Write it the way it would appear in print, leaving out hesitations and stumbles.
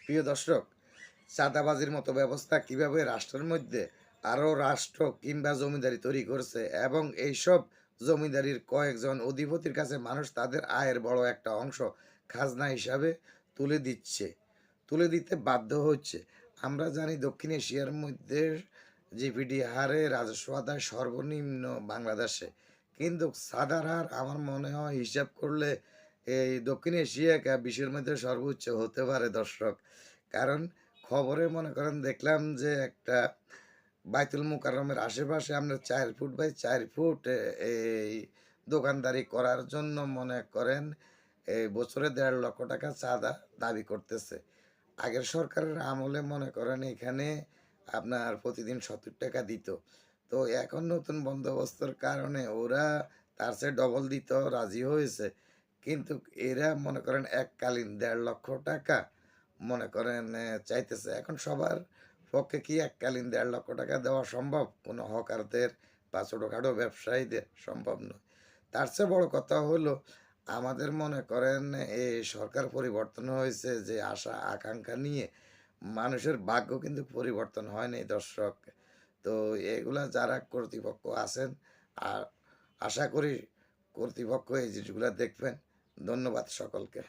প্রিয় দর্শক, চাঁদাবাজির মতো ব্যবস্থা কিভাবে রাষ্ট্রের মধ্যে আরও রাষ্ট্র কিংবা জমিদারি তৈরি করছে এবং এইসব জমিদারির কয়েকজন অধিপতির কাছে মানুষ তাদের আয়ের বড় একটা অংশ খাজনা হিসাবে তুলে দিচ্ছে, তুলে দিতে বাধ্য হচ্ছে। আমরা জানি দক্ষিণ এশিয়ার মধ্যে জিডিপি হারে রাজস্ব আদায় সর্বনিম্ন বাংলাদেশে, কিন্তু সাদার হার আমার মনে হয় হিসাব করলে এই দক্ষিণ এশিয়া বিশ্বের মধ্যে সর্বোচ্চ হতে পারে দর্শক। কারণ খবরে মনে করেন দেখলাম যে একটা বাইতুল মোকাররমের আশেপাশে আমরা ৪ ফুট বাই ৪ ফুট এই দোকানদারি করার জন্য মনে করেন এই বছরে ১.৫ লক্ষ টাকা চাঁদা দাবি করতেছে। আগের সরকারের আমলে মনে করেন এখানে আপনার প্রতিদিন ৭০ টাকা দিত। তো এখন নতুন বন্দোবস্তর কারণে ওরা তার চেয়ে ডবল দিতেও রাজি হয়েছে। কিন্তু এরা মনে করেন এককালীন ১.৫ লক্ষ টাকা মনে করেন চাইতেছে। এখন সবার পক্ষে কি এককালীন ১.৫ লক্ষ টাকা দেওয়া সম্ভব? কোনো হকারদের বা ছোটোখাটো ব্যবসায়ীদের সম্ভব নয়। তার চেয়ে বড় কথা হলো আমাদের মনে করেন এই সরকার পরিবর্তন হয়েছে যে আশা আকাঙ্ক্ষা নিয়ে মানুষের ভাগ্য কিন্তু পরিবর্তন হয় নাই দর্শক। তো এগুলা যারা কর্তৃপক্ষ আছেন আর আশা করি কর্তৃপক্ষ এই জিনিসগুলা দেখবেন। ধন্যবাদ সকলকে।